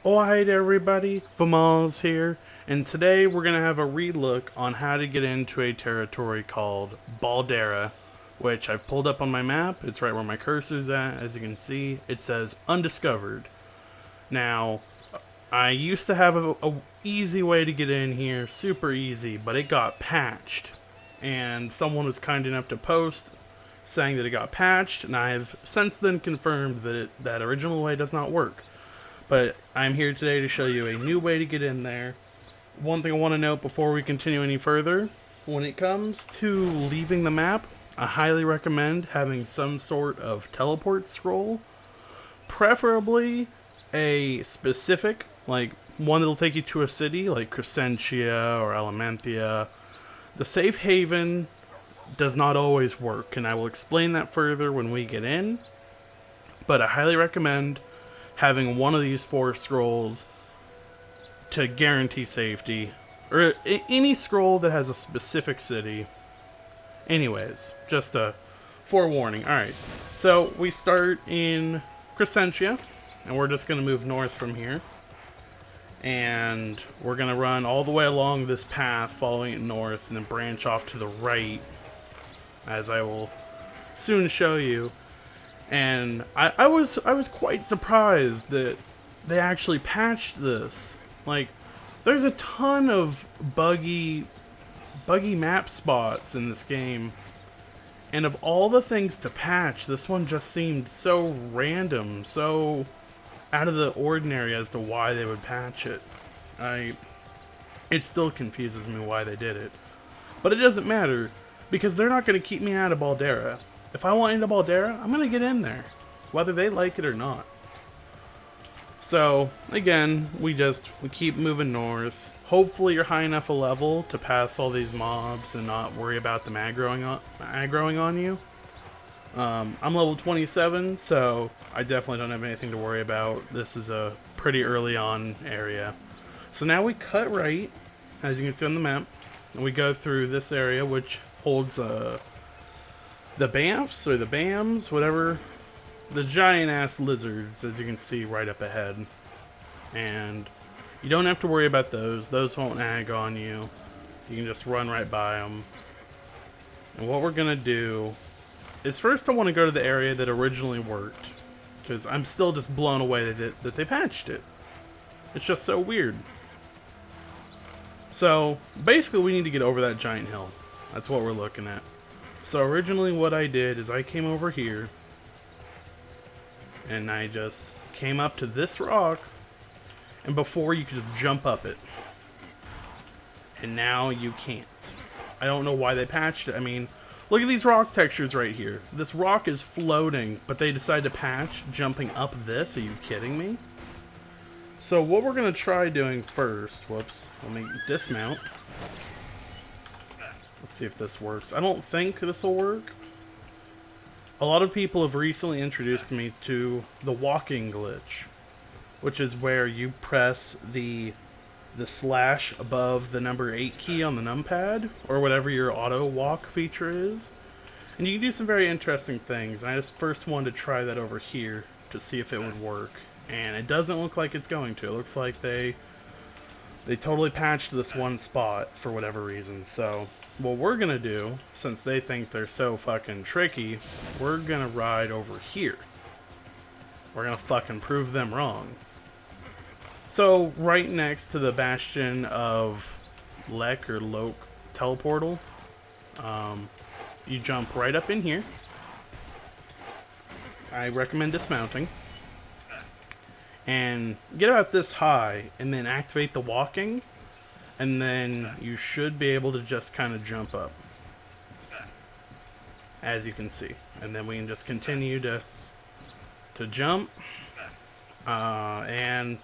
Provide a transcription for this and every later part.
Oh, hi there, everybody. Vammalles here, and today we're going to have a relook on how to get into a territory called Baldera, which I've pulled up on my map. It's right where my cursor's at. As you can see, it says undiscovered. Now, I used to have a easy way to get in here, super easy, but it got patched. And someone was kind enough to post saying that it got patched, and I have since then confirmed that that original way does not work. But I'm here today to show you a new way to get in there. One thing I want to note before we continue any further, when it comes to leaving the map, I highly recommend having some sort of teleport scroll, preferably a specific, like one that'll take you to a city like Crescentia or Elementhia. The safe haven does not always work, and I will explain that further when we get in. But I highly recommend having one of these four scrolls to guarantee safety, or any scroll that has a specific city. Anyways, just a forewarning. Alright, so we start in Crescentia, and we're just going to move north from here. And we're going to run all the way along this path, following it north, and then branch off to the right, as I will soon show you. And I was quite surprised that they actually patched this. Like, there's a ton of buggy map spots in this game, and of all the things to patch, this one just seemed so random, so out of the ordinary as to why they would patch it. It still confuses me why they did it, but it doesn't matter because they're not going to keep me out of Baldera. If I want into Baldera, I'm going to get in there, whether they like it or not. So, again, we keep moving north. Hopefully you're high enough a level to pass all these mobs and not worry about them aggroing on you. I'm level 27, so I definitely don't have anything to worry about. This is a pretty early on area. So now we cut right, as you can see on the map, and we go through this area, which holds the Bamfs, or the Bams, whatever. The giant ass lizards, as you can see right up ahead. And you don't have to worry about those. Those won't ag on you. You can just run right by them. And what we're going to do is first I want to go to the area that originally worked. Because I'm still just blown away that they patched it. It's just so weird. So basically we need to get over that giant hill. That's what we're looking at. So originally what I did is I came over here and I just came up to this rock, and before you could just jump up it. And now you can't. I don't know why they patched it. I mean, look at these rock textures right here. This rock is floating, but they decided to patch jumping up this. Are you kidding me? So what we're going to try doing first, whoops, let me dismount. Let's see if this works. I don't think this will work. A lot of people have recently introduced me to the walking glitch, which is where you press the slash above the number 8 key on the numpad, or whatever your auto walk feature is. And you can do some very interesting things. I just first wanted to try that over here to see if it would work. And it doesn't look like it's going to. It looks like they totally patched this one spot for whatever reason. So what we're going to do, since they think they're so fucking tricky, we're going to ride over here. We're going to fucking prove them wrong. So right next to the bastion of Lek or Lok teleportal, you jump right up in here. I recommend dismounting. And get about this high, and then activate the walking, and then you should be able to just kind of jump up, as you can see. And then we can just continue to jump, and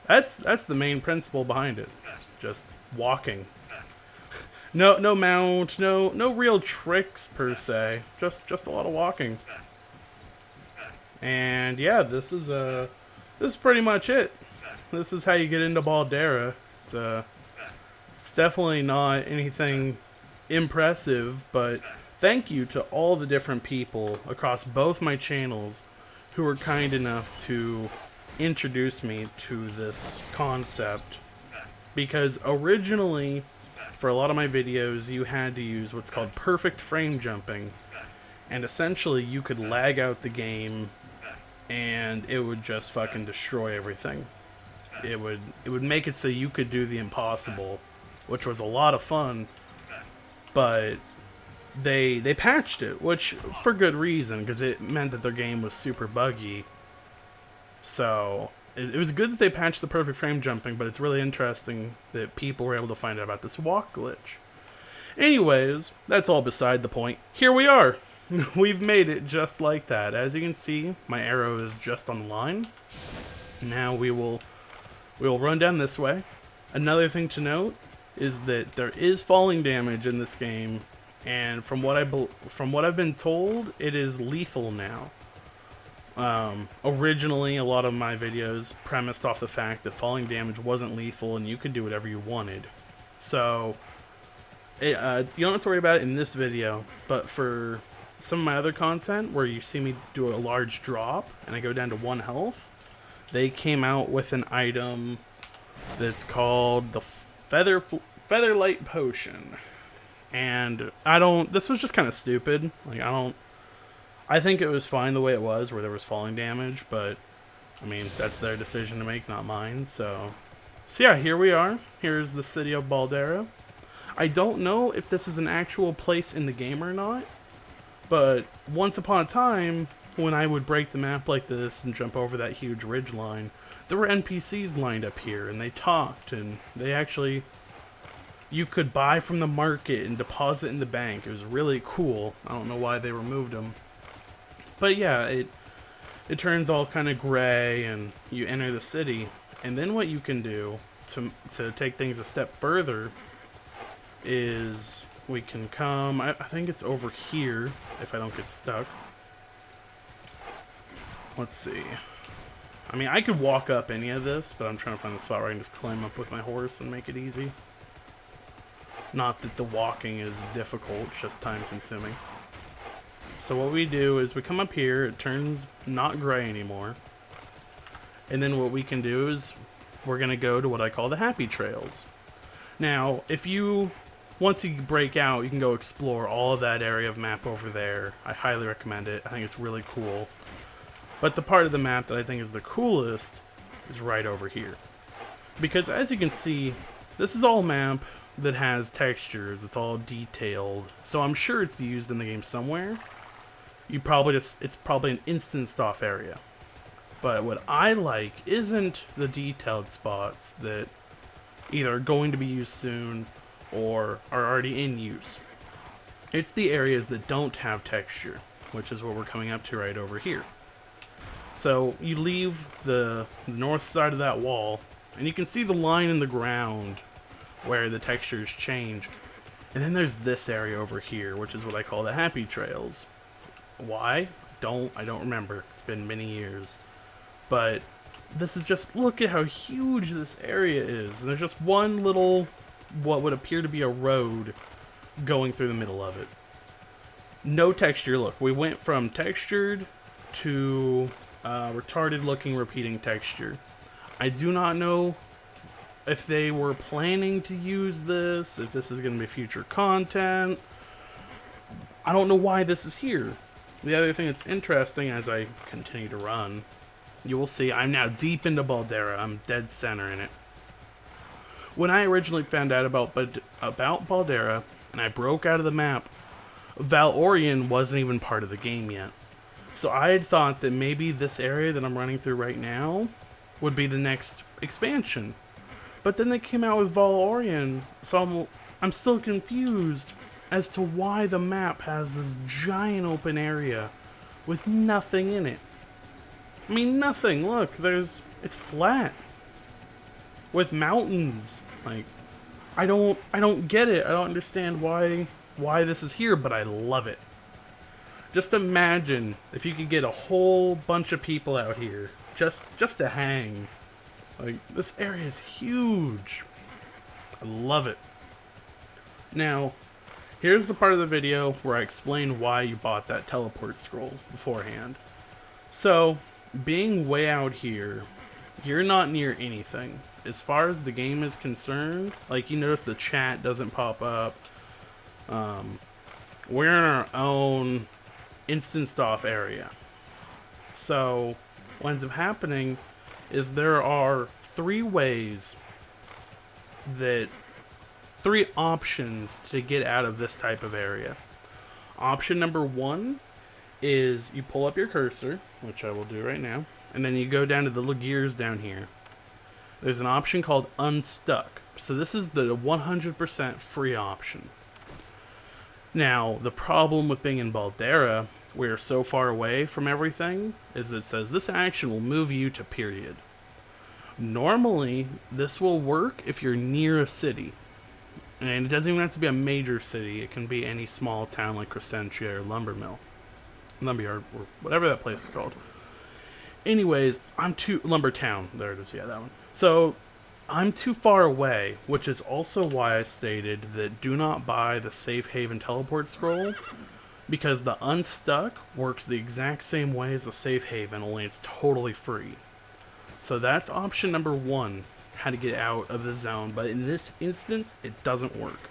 that's the main principle behind it. Just walking. No mount, no real tricks per se. Just a lot of walking. And yeah, this is pretty much it. This is how you get into Baldera. It's definitely not anything impressive, but thank you to all the different people across both my channels who were kind enough to introduced me to this concept, because originally, for a lot of my videos, you had to use what's called perfect frame jumping, and essentially you could lag out the game and it would just fucking destroy everything. It would make it so you could do the impossible, which was a lot of fun, but they patched it, which for good reason, because it meant that their game was super buggy. So it was good that they patched the perfect frame jumping, but it's really interesting that people were able to find out about this walk glitch. Anyways, that's all beside the point. Here we are. We've made it just like that. As you can see, my arrow is just on the line. Now we will run down this way. Another thing to note is that there is falling damage in this game, and from what I've been told, it is lethal now. Originally, a lot of my videos premised off the fact that falling damage wasn't lethal and you could do whatever you wanted. So you don't have to worry about it in this video, but for some of my other content where you see me do a large drop and I go down to 1 health, they came out with an item that's called the Featherlight Potion. And this was just kind of stupid. Like, I think it was fine the way it was, where there was falling damage, but I mean, that's their decision to make, not mine. So yeah, here we are. Here's the city of Baldera. I don't know if this is an actual place in the game or not, but once upon a time, when I would break the map like this and jump over that huge ridge line, there were NPCs lined up here, and they talked, and they actually, you could buy from the market and deposit in the bank. It was really cool. I don't know why they removed them. But yeah, it turns all kind of gray, and you enter the city, and then what you can do to take things a step further is we can come, I think it's over here, if I don't get stuck. Let's see. I mean, I could walk up any of this, but I'm trying to find the spot where I can just climb up with my horse and make it easy. Not that the walking is difficult, it's just time consuming. So what we do is we come up here, it turns not gray anymore. And then what we can do is we're going to go to what I call the happy trails. Now, once you break out, you can go explore all of that area of map over there. I highly recommend it. I think it's really cool. But the part of the map that I think is the coolest is right over here. Because as you can see, this is all a map that has textures. It's all detailed. So I'm sure it's used in the game somewhere. It's probably an instanced off area. But what I like isn't the detailed spots that either are going to be used soon or are already in use. It's the areas that don't have texture, which is what we're coming up to right over here. So you leave the north side of that wall, and you can see the line in the ground where the textures change. And then there's this area over here, which is what I call the happy trails. Why? I don't remember. It's been many years. But this is just, look at how huge this area is. And there's just one little, what would appear to be a road going through the middle of it. No texture. Look, we went from textured to retarded looking repeating texture. I do not know if they were planning to use this, if this is going to be future content. I don't know why this is here. The other thing that's interesting as I continue to run, you will see I'm now deep into Baldera. I'm dead center in it. When I originally found out about Baldera and I broke out of the map, Valorian wasn't even part of the game yet. So I had thought that maybe this area that I'm running through right now would be the next expansion. But then they came out with Valorian, so I'm still confused as to why the map has this giant open area with nothing in it. I mean, nothing. Look, it's flat with mountains. Like, I don't get it. I don't understand why this is here, but I love it. Just imagine if you could get a whole bunch of people out here just to hang. Like, this area is huge. I love it. Now, here's the part of the video where I explain why you bought that teleport scroll beforehand. So, being way out here, you're not near anything. As far as the game is concerned, like you notice the chat doesn't pop up. We're in our own instanced off area. So what ends up happening is there are three options to get out of this type of area. Option number one is you pull up your cursor, which I will do right now, and then you go down to the little gears down here. There's an option called Unstuck. So this is the 100% free option. Now, the problem with being in Baldera, we're so far away from everything, is it says this action will move you to period. Normally, this will work if you're near a city. And it doesn't even have to be a major city. It can be any small town like Crescentia or Lumberyard, or whatever that place is called. Anyways, Lumbertown. There it is. Yeah, that one. So, I'm too far away, which is also why I stated that do not buy the Safe Haven Teleport Scroll, because the Unstuck works the exact same way as the Safe Haven, only it's totally free. So that's option number one, how to get out of the zone, but in this instance, it doesn't work.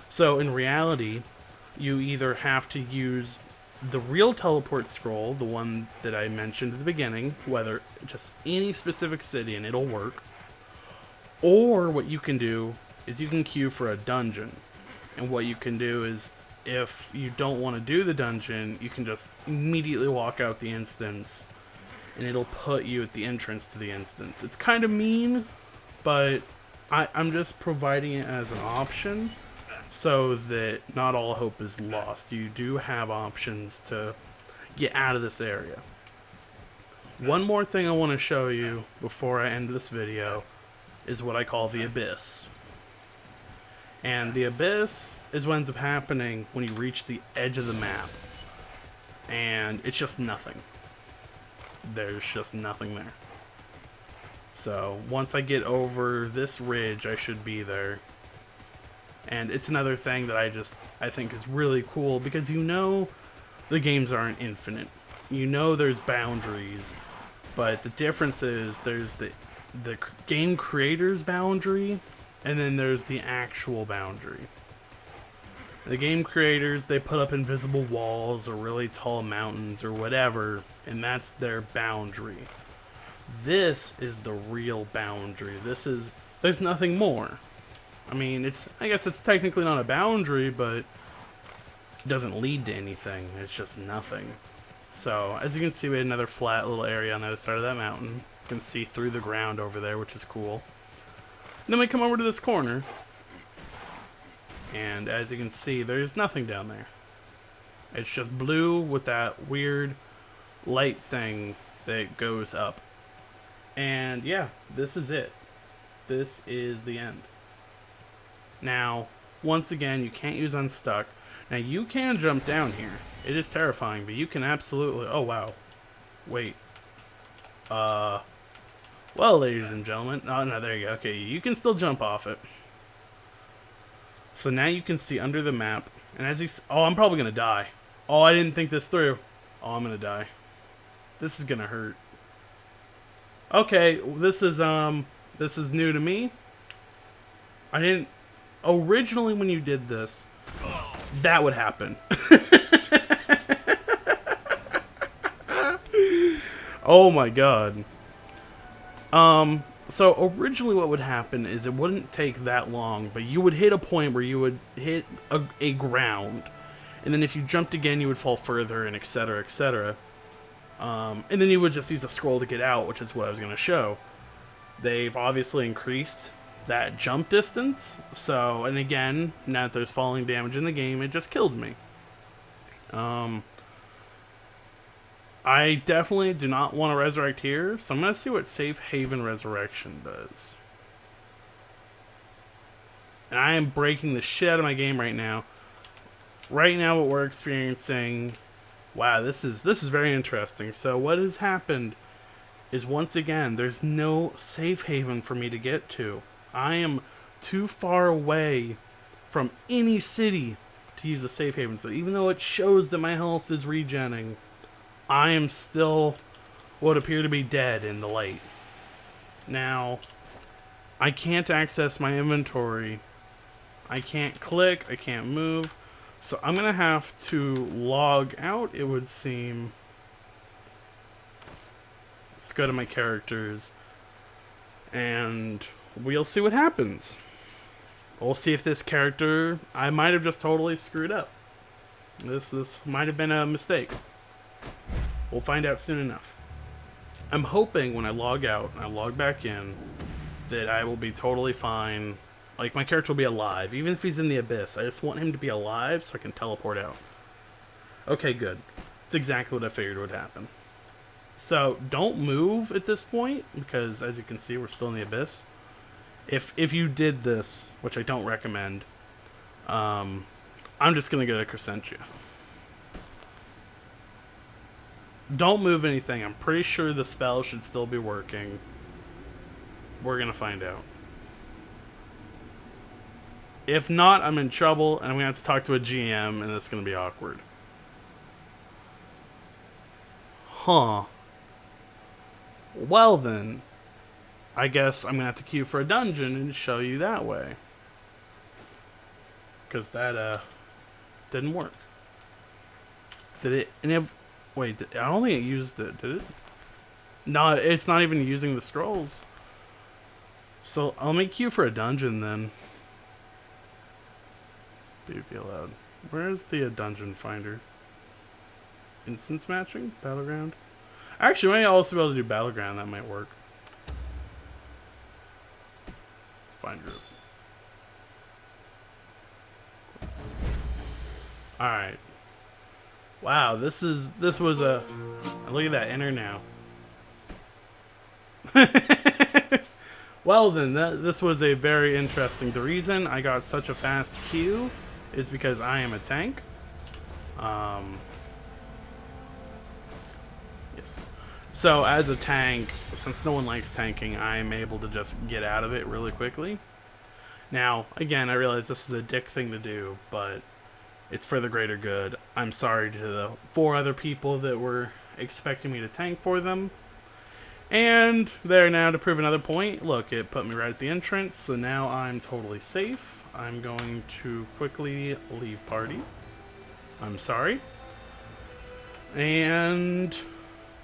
So in reality, you either have to use the real teleport scroll, the one that I mentioned at the beginning, whether just any specific city and it'll work, or what you can do is you can queue for a dungeon. And what you can do is, if you don't want to do the dungeon, you can just immediately walk out the instance, and it'll put you at the entrance to the instance. It's kind of mean, but I'm just providing it as an option so that not all hope is lost. You do have options to get out of this area. One more thing I want to show you before I end this video is what I call the Abyss. And the Abyss is what ends up happening when you reach the edge of the map. And it's just nothing. There's just nothing there. So once I get over this ridge, I should be there. And it's another thing that I think is really cool, because you know the games aren't infinite. You know there's boundaries, but the difference is there's the game creator's boundary, and then there's the actual boundary. The game creators, they put up invisible walls or really tall mountains or whatever, and that's their boundary. This is the real boundary. There's nothing more. I mean, I guess it's technically not a boundary, but it doesn't lead to anything. It's just nothing. So, as you can see, we had another flat little area on the other side of that mountain. You can see through the ground over there, which is cool. And then we come over to this corner, and as you can see, there's nothing down there. It's just blue with that weird light thing that goes up. And yeah, this is it. This is the end. Now, once again, you can't use Unstuck. Now, you can jump down here. It is terrifying, but you can absolutely... Oh, wow. Wait. Well, ladies and gentlemen... Oh, no, there you go. Okay, you can still jump off it. So now you can see under the map. And as you... Oh, I'm probably going to die. Oh, I didn't think this through. Oh, I'm going to die. This is going to hurt. Okay, this is new to me. I didn't... Originally, when you did this, that would happen. Oh my god. So originally what would happen is it wouldn't take that long, but you would hit a point where you would hit a ground, and then if you jumped again, you would fall further, and etc., etc. And then you would just use a scroll to get out, which is what I was going to show. They've obviously increased that jump distance, so, and again, now that there's falling damage in the game, it just killed me. I definitely do not want to resurrect here, so I'm going to see what Safe Haven Resurrection does. And I am breaking the shit out of my game right now. Right now what we're experiencing... Wow, this is very interesting. So what has happened is, once again, there's no safe haven for me to get to. I am too far away from any city to use a safe haven. So even though it shows that my health is regenning, I am still what appear to be dead in the light. Now, I can't access my inventory. I can't click, I can't move. So I'm gonna have to log out, it would seem. Let's go to my characters and we'll see what happens. We'll see if this character, I might have just totally screwed up. This might have been a mistake. We'll find out soon enough. I'm hoping when I log out and I log back in that I will be totally fine. Like, my character will be alive. Even if he's in the abyss, I just want him to be alive so I can teleport out. Okay, good. That's exactly what I figured would happen. So, don't move at this point, because as you can see, we're still in the abyss. If you did this, which I don't recommend, I'm just going to go to Crescentia. Don't move anything. I'm pretty sure the spell should still be working. We're going to find out. If not, I'm in trouble, and I'm going to have to talk to a GM, and it's going to be awkward. Huh. Well then, I guess I'm going to have to queue for a dungeon and show you that way. Because that, didn't work. Did it... Wait, I don't think it used it, did it? No, it's not even using the scrolls. So, I'll make queue for a dungeon then. Be allowed. Where's the dungeon finder? Instance matching? Battleground? Actually, we might also be able to do Battleground. That might work. Find group. Alright. Wow, this was a... Look at that, enter now. Well then, this was a very interesting... The reason I got such a fast queue is because I am a tank. Yes. So as a tank, since no one likes tanking, I am able to just get out of it really quickly. Now, again, I realize this is a dick thing to do, but it's for the greater good. I'm sorry to the 4 other people that were expecting me to tank for them. And there now to prove another point. Look, it put me right at the entrance, so now I'm totally safe. I'm going to quickly leave party. I'm sorry. And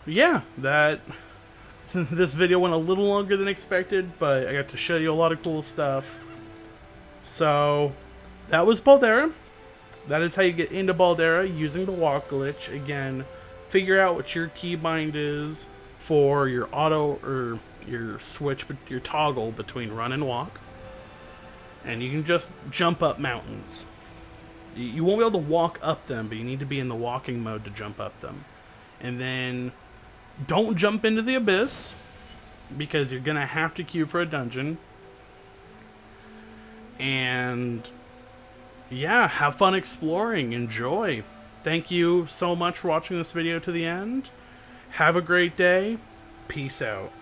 yeah, this video went a little longer than expected, but I got to show you a lot of cool stuff. So that was Baldera. That is how you get into Baldera using the walk glitch. Again, figure out what your keybind is for your auto or your switch, your toggle between run and walk. And you can just jump up mountains. You won't be able to walk up them, but you need to be in the walking mode to jump up them. And then don't jump into the abyss, because you're going to have to queue for a dungeon. And yeah, have fun exploring. Enjoy. Thank you so much for watching this video to the end. Have a great day. Peace out.